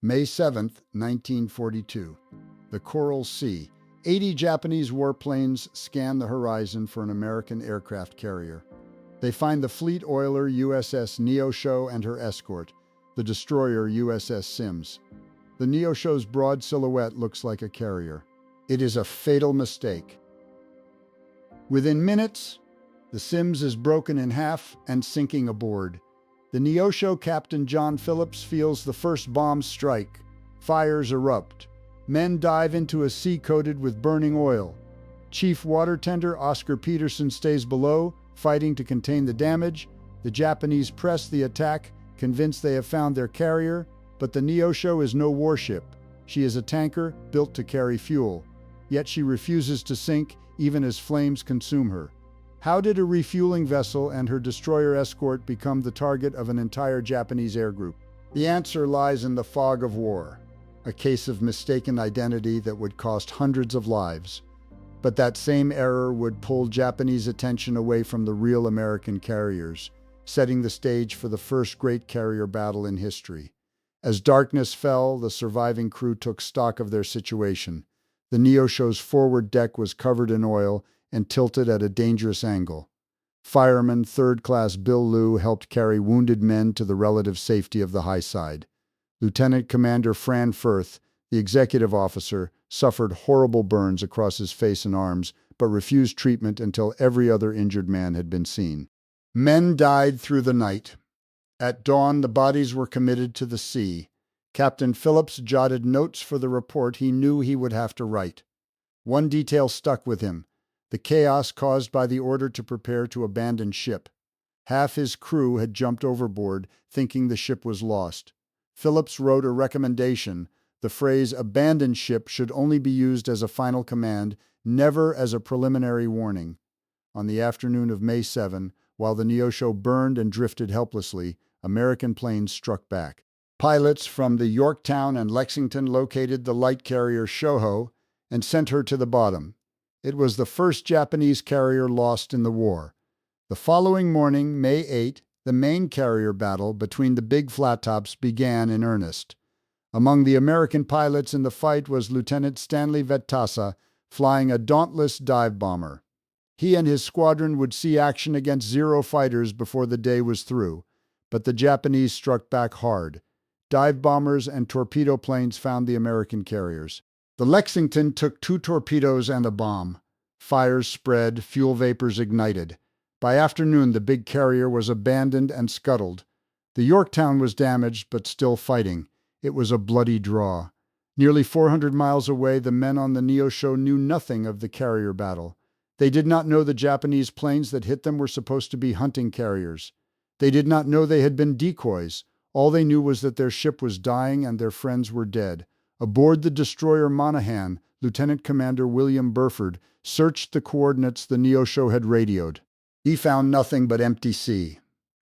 May 7, 1942. The Coral Sea. 80 Japanese warplanes scan the horizon for an American aircraft carrier. They find the fleet oiler USS Neosho and her escort, the destroyer USS Sims. The Neosho's broad silhouette looks like a carrier. It is a fatal mistake. Within minutes, the Sims is broken in half and sinking aboard. The Neosho Captain John Phillips feels the first bomb strike. Fires erupt. Men dive into a sea coated with burning oil. Chief water tender Oscar Peterson stays below, fighting to contain the damage. The Japanese press the attack, convinced they have found their carrier, but the Neosho is no warship. She is a tanker built to carry fuel. Yet she refuses to sink, even as flames consume her. How did a refueling vessel and her destroyer escort become the target of an entire Japanese air group? The answer lies in the fog of war, a case of mistaken identity that would cost hundreds of lives. But that same error would pull Japanese attention away from the real American carriers, setting the stage for the first great carrier battle in history. As darkness fell, the surviving crew took stock of their situation. The Neosho's forward deck was covered in oil and tilted at a dangerous angle. Fireman third-class Bill Liu helped carry wounded men to the relative safety of the high side. Lieutenant Commander Fran Firth, the executive officer, suffered horrible burns across his face and arms, but refused treatment until every other injured man had been seen. Men died through the night. At dawn, the bodies were committed to the sea. Captain Phillips jotted notes for the report he knew he would have to write. One detail stuck with him: the chaos caused by the order to prepare to abandon ship. Half his crew had jumped overboard, thinking the ship was lost. Phillips wrote a recommendation. The phrase "abandon ship" should only be used as a final command, never as a preliminary warning. On the afternoon of May 7, while the Neosho burned and drifted helplessly, American planes struck back. Pilots from the Yorktown and Lexington located the light carrier Shoho and sent her to the bottom. It was the first Japanese carrier lost in the war. The following morning, May 8, the main carrier battle between the big flat tops began in earnest. Among the American pilots in the fight was Lieutenant Stanley Vettasa, flying a dauntless dive bomber. He and his squadron would see action against Zero fighters before the day was through, but the Japanese struck back hard. Dive bombers and torpedo planes found the American carriers. The Lexington took 2 torpedoes and a bomb. Fires spread, fuel vapors ignited. By afternoon, the big carrier was abandoned and scuttled. The Yorktown was damaged, but still fighting. It was a bloody draw. Nearly 400 miles away, the men on the Neosho knew nothing of the carrier battle. They did not know the Japanese planes that hit them were supposed to be hunting carriers. They did not know they had been decoys. All they knew was that their ship was dying and their friends were dead. Aboard the destroyer Monaghan, Lieutenant Commander William Burford searched the coordinates the Neosho had radioed. He found nothing but empty sea.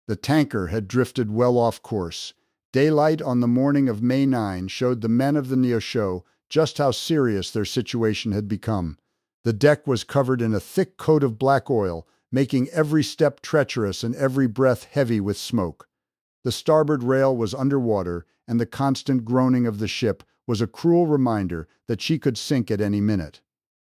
The tanker had drifted well off course. Daylight on the morning of May 9 showed the men of the Neosho just how serious their situation had become. The deck was covered in a thick coat of black oil, making every step treacherous and every breath heavy with smoke. The starboard rail was underwater, and the constant groaning of the ship was a cruel reminder that she could sink at any minute.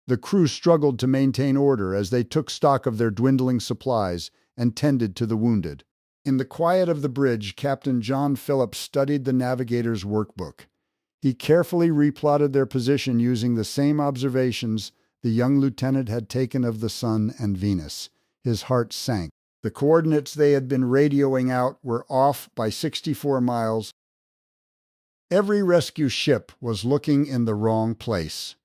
The crew struggled to maintain order as they took stock of their dwindling supplies and tended to the wounded. In the quiet of the bridge, Captain John Phillips studied the navigator's workbook. He carefully replotted their position using the same observations the young lieutenant had taken of the Sun and Venus. His heart sank. The coordinates they had been radioing out were off by 64 miles. Every rescue ship was looking in the wrong place.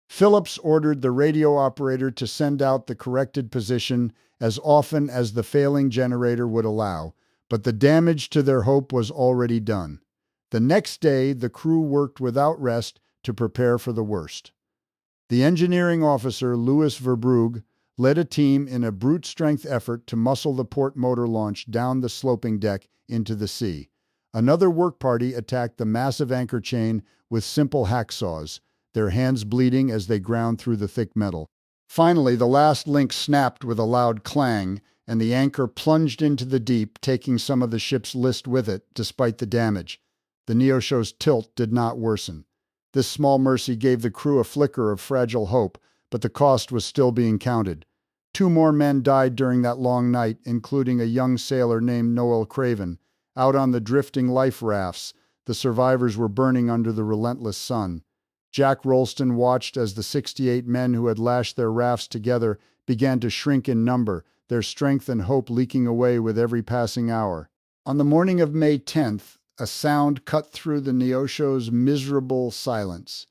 Phillips ordered the radio operator to send out the corrected position as often as the failing generator would allow, but the damage to their hope was already done. The next day, the crew worked without rest to prepare for the worst. The engineering officer, Louis Verbrugge, led a team in a brute-strength effort to muscle the port motor launch down the sloping deck into the sea. Another work party attacked the massive anchor chain with simple hacksaws, their hands bleeding as they ground through the thick metal. Finally, the last link snapped with a loud clang, and the anchor plunged into the deep, taking some of the ship's list with it, despite the damage. The The Neosho's tilt did not worsen. This small mercy gave the crew a flicker of fragile hope, but the cost was still being counted. 2 more men died during that long night, including a young sailor named Noel Craven. Out on the drifting life rafts, the survivors were burning under the relentless sun. Jack Rolston watched as the 68 men who had lashed their rafts together began to shrink in number, their strength and hope leaking away with every passing hour. On the morning of May 10th, a sound cut through the Neosho's miserable silence.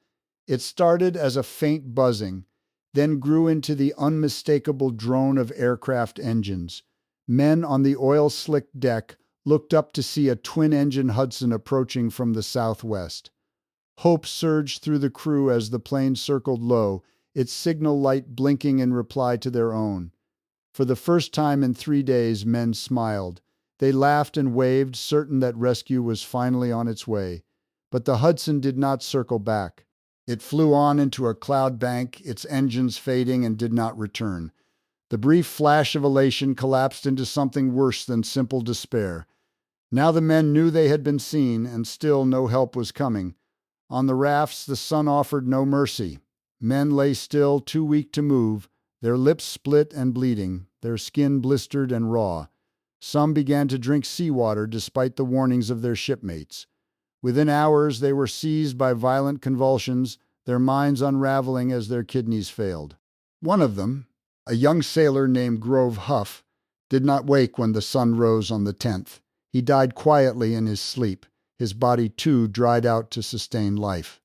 It started as a faint buzzing, then grew into the unmistakable drone of aircraft engines. Men on the oil-slicked deck looked up to see a twin-engine Hudson approaching from the southwest. Hope surged through the crew as the plane circled low, its signal light blinking in reply to their own. For the first time in 3 days, men smiled. They laughed and waved, certain that rescue was finally on its way. But the Hudson did not circle back. It flew on into a cloud bank, its engines fading, and did not return. The brief flash of elation collapsed into something worse than simple despair. Now the men knew they had been seen, and still no help was coming. On the rafts, the sun offered no mercy. Men lay still, too weak to move, their lips split and bleeding, their skin blistered and raw. Some began to drink seawater despite the warnings of their shipmates. Within hours, they were seized by violent convulsions, their minds unraveling as their kidneys failed. One of them, a young sailor named Grove Huff, did not wake when the sun rose on the 10th. He died quietly in his sleep. His body, too, dried out to sustain life.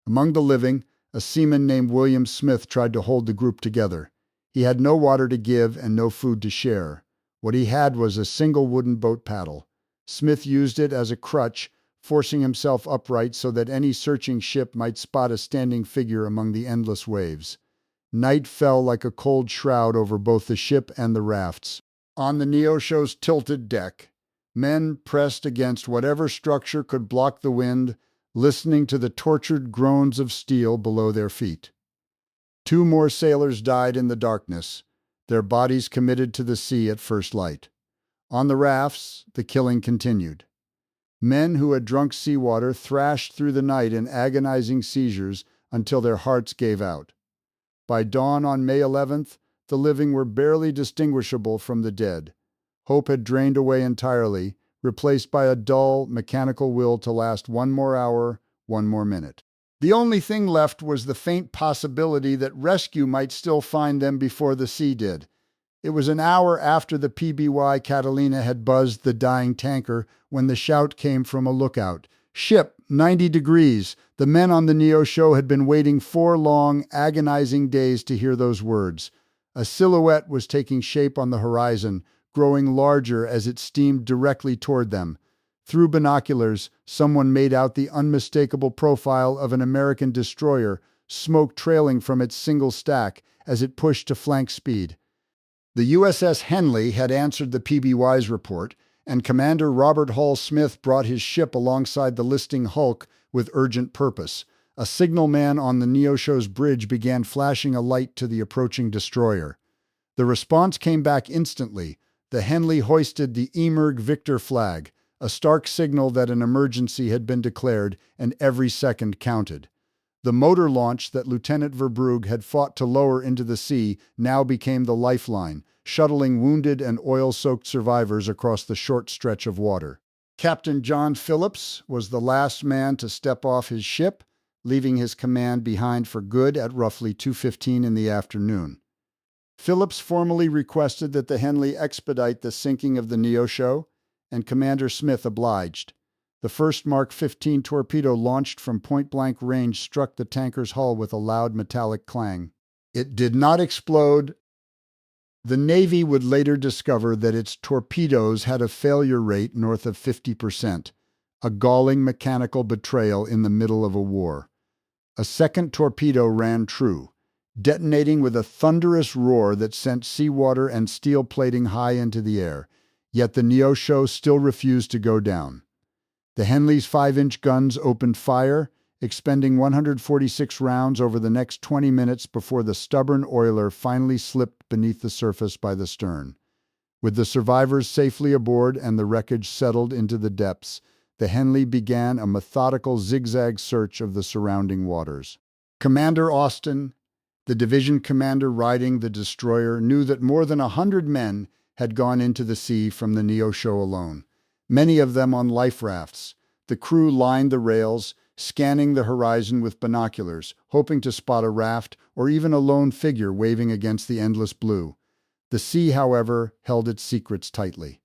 Among the living, a seaman named William Smith tried to hold the group together. He had no water to give and no food to share. What he had was a single wooden boat paddle. Smith used it as a crutch, forcing himself upright so that any searching ship might spot a standing figure among the endless waves. Night fell like a cold shroud over both the ship and the rafts. On the Neosho's tilted deck, men pressed against whatever structure could block the wind, listening to the tortured groans of steel below their feet. 2 more sailors died in the darkness, their bodies committed to the sea at first light. On the rafts, the killing continued. Men who had drunk seawater thrashed through the night in agonizing seizures until their hearts gave out. By dawn on May 11th, the living were barely distinguishable from the dead. Hope had drained away entirely, replaced by a dull, mechanical will to last 1 more hour, 1 more minute. The only thing left was the faint possibility that rescue might still find them before the sea did. It was an hour after the PBY Catalina had buzzed the dying tanker when the shout came from a lookout. "Ship, 90 degrees." The men on the Neosho had been waiting 4 long, agonizing days to hear those words. A silhouette was taking shape on the horizon, growing larger as it steamed directly toward them. Through binoculars, someone made out the unmistakable profile of an American destroyer, smoke trailing from its single stack as it pushed to flank speed. The USS Henley had answered the PBY's report, and Commander Robert Hall Smith brought his ship alongside the listing hulk with urgent purpose. A signalman on the Neosho's bridge began flashing a light to the approaching destroyer. The response came back instantly. The Henley hoisted the Emerg Victor flag, a stark signal that an emergency had been declared and every second counted. The motor launch that Lieutenant Verbrugge had fought to lower into the sea now became the lifeline, shuttling wounded and oil-soaked survivors across the short stretch of water. Captain John Phillips was the last man to step off his ship, leaving his command behind for good at roughly 2:15 in the afternoon. Phillips formally requested that the Henley expedite the sinking of the Neosho, and Commander Smith obliged. The first Mark 15 torpedo launched from point-blank range struck the tanker's hull with a loud metallic clang. It did not explode. The Navy would later discover that its torpedoes had a failure rate north of 50%, a galling mechanical betrayal in the middle of a war. A second torpedo ran true, detonating with a thunderous roar that sent seawater and steel plating high into the air, yet the Neosho still refused to go down. The Henley's 5-inch guns opened fire, expending 146 rounds over the next 20 minutes before the stubborn oiler finally slipped beneath the surface by the stern. With the survivors safely aboard and the wreckage settled into the depths, the Henley began a methodical zigzag search of the surrounding waters. Commander Austin, the division commander riding the destroyer, knew that more than 100 men had gone into the sea from the Neosho alone, many of them on life rafts. The crew lined the rails, scanning the horizon with binoculars, hoping to spot a raft or even a lone figure waving against the endless blue. The sea, however, held its secrets tightly.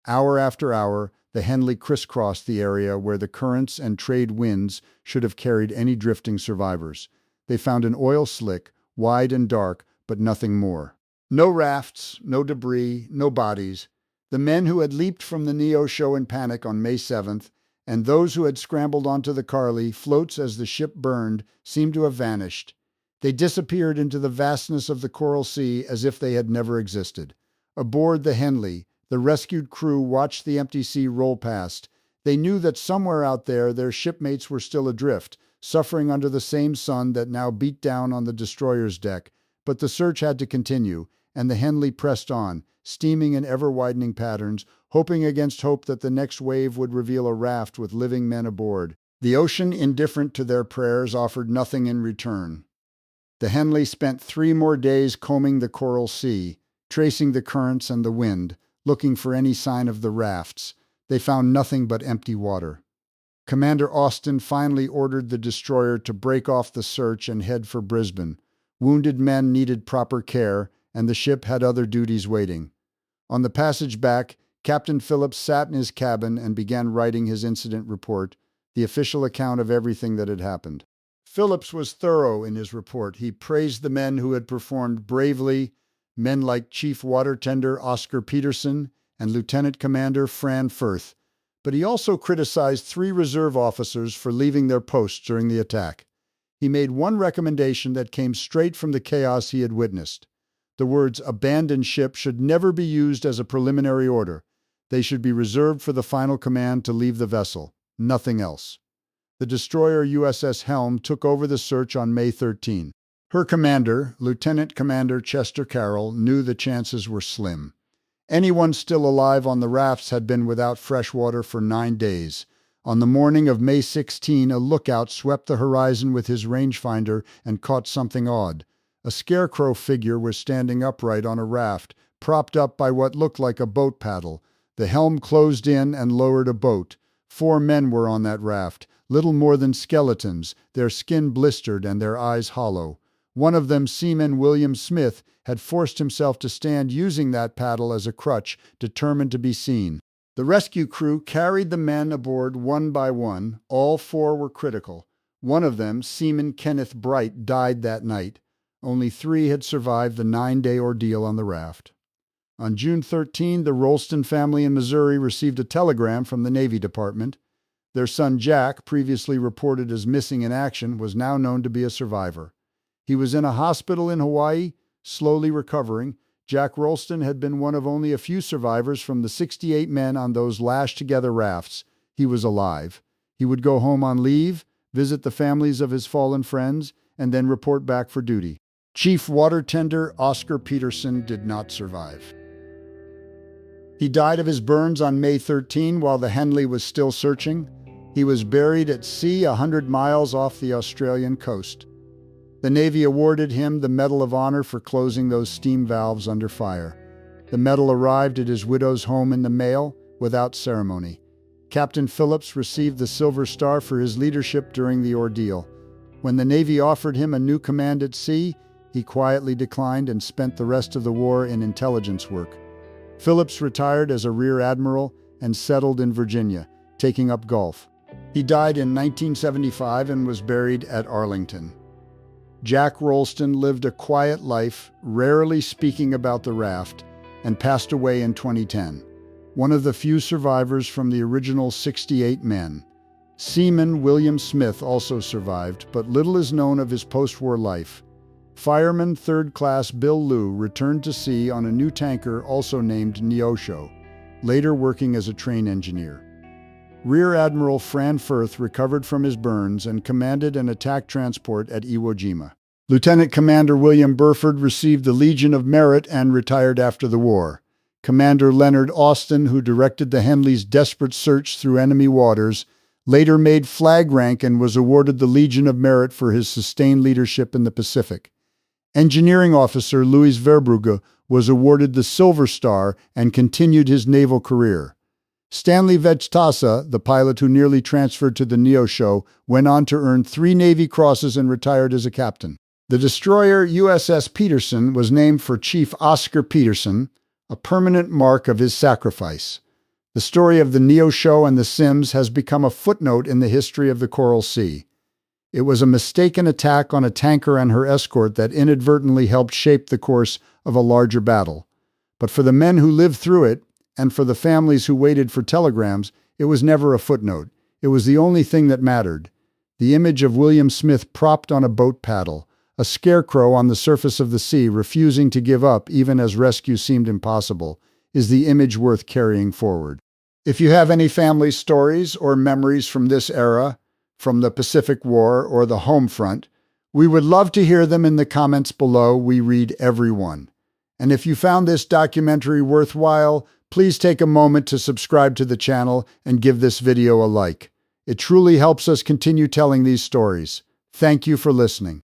Hour after hour, the Henley crisscrossed the area where the currents and trade winds should have carried any drifting survivors. They found an oil slick, wide and dark, but nothing more. No rafts, no debris, no bodies. The men who had leaped from the Neosho in panic on May 7th, and those who had scrambled onto the Carly floats as the ship burned, seemed to have vanished. They disappeared into the vastness of the Coral Sea as if they had never existed. Aboard the Henley, the rescued crew watched the empty sea roll past. They knew that somewhere out there their shipmates were still adrift, suffering under the same sun that now beat down on the destroyer's deck. But the search had to continue, and the Henley pressed on, steaming in ever-widening patterns, hoping against hope that the next wave would reveal a raft with living men aboard. The ocean, indifferent to their prayers, offered nothing in return. The Henley spent 3 more days combing the Coral Sea, tracing the currents and the wind, looking for any sign of the rafts. They found nothing but empty water. Commander Austin finally ordered the destroyer to break off the search and head for Brisbane. Wounded men needed proper care, and the ship had other duties waiting. On the passage back, Captain Phillips sat in his cabin and began writing his incident report, the official account of everything that had happened. Phillips was thorough in his report. He praised the men who had performed bravely, men like Chief Water Tender Oscar Peterson and Lieutenant Commander Fran Firth, but he also criticized 3 reserve officers for leaving their posts during the attack. He made one recommendation that came straight from the chaos he had witnessed. The words "abandon ship" should never be used as a preliminary order. They should be reserved for the final command to leave the vessel, nothing else. The destroyer USS Helm took over the search on May 13. Her commander, Lieutenant Commander Chester Carroll, knew the chances were slim. Anyone still alive on the rafts had been without fresh water for 9 days. On the morning of May 16, a lookout swept the horizon with his rangefinder and caught something odd. A Scarecrow figure was standing upright on a raft, propped up by what looked like a boat paddle. The helm closed in and lowered a boat. 4 men were on that raft, little more than skeletons, their skin blistered and their eyes hollow. One of them, Seaman William Smith, had forced himself to stand using that paddle as a crutch, determined to be seen. The rescue crew carried the men aboard one by one. All 4 were critical. One of them, Seaman Kenneth Bright, died that night. Only 3 had survived the 9-day ordeal on the raft. On June 13, the Rolston family in Missouri received a telegram from the Navy Department. Their son Jack, previously reported as missing in action, was now known to be a survivor. He was in a hospital in Hawaii, slowly recovering. Jack Rolston had been one of only a few survivors from the 68 men on those lashed-together rafts. He was alive. He would go home on leave, visit the families of his fallen friends, and then report back for duty. Chief Water Tender Oscar Peterson did not survive. He died of his burns on May 13 while the Henley was still searching. He was buried at sea 100 miles off the Australian coast. The Navy awarded him the Medal of Honor for closing those steam valves under fire. The medal arrived at his widow's home in the mail without ceremony. Captain Phillips received the Silver Star for his leadership during the ordeal. When the Navy offered him a new command at sea, he quietly declined and spent the rest of the war in intelligence work. Phillips retired as a Rear Admiral and settled in Virginia, taking up golf. He died in 1975 and was buried at Arlington. Jack Rolston lived a quiet life, rarely speaking about the raft, and passed away in 2010. One of the few survivors from the original 68 men. Seaman William Smith also survived, but little is known of his post-war life. Fireman 3rd Class Bill Liu returned to sea on a new tanker also named Neosho, later working as a train engineer. Rear Admiral Fran Firth recovered from his burns and commanded an attack transport at Iwo Jima. Lieutenant Commander William Burford received the Legion of Merit and retired after the war. Commander Leonard Austin, who directed the Henleys' desperate search through enemy waters, later made flag rank and was awarded the Legion of Merit for his sustained leadership in the Pacific. Engineering officer Louis Verbrugge was awarded the Silver Star and continued his naval career. Stanley Vejtasa, the pilot who nearly transferred to the Neosho, went on to earn 3 Navy Crosses and retired as a captain. The destroyer USS Peterson was named for Chief Oscar Peterson, a permanent mark of his sacrifice. The story of the Neosho and the Sims has become a footnote in the history of the Coral Sea. It was a mistaken attack on a tanker and her escort that inadvertently helped shape the course of a larger battle. But for the men who lived through it, and for the families who waited for telegrams, it was never a footnote. It was the only thing that mattered. The image of William Smith propped on a boat paddle, a scarecrow on the surface of the sea refusing to give up even as rescue seemed impossible, is the image worth carrying forward. If you have any family stories or memories from this era, from the Pacific War or the home front, we would love to hear them in the comments below. We read every one. And if you found this documentary worthwhile, please take a moment to subscribe to the channel and give this video a like. It truly helps us continue telling these stories. Thank you for listening.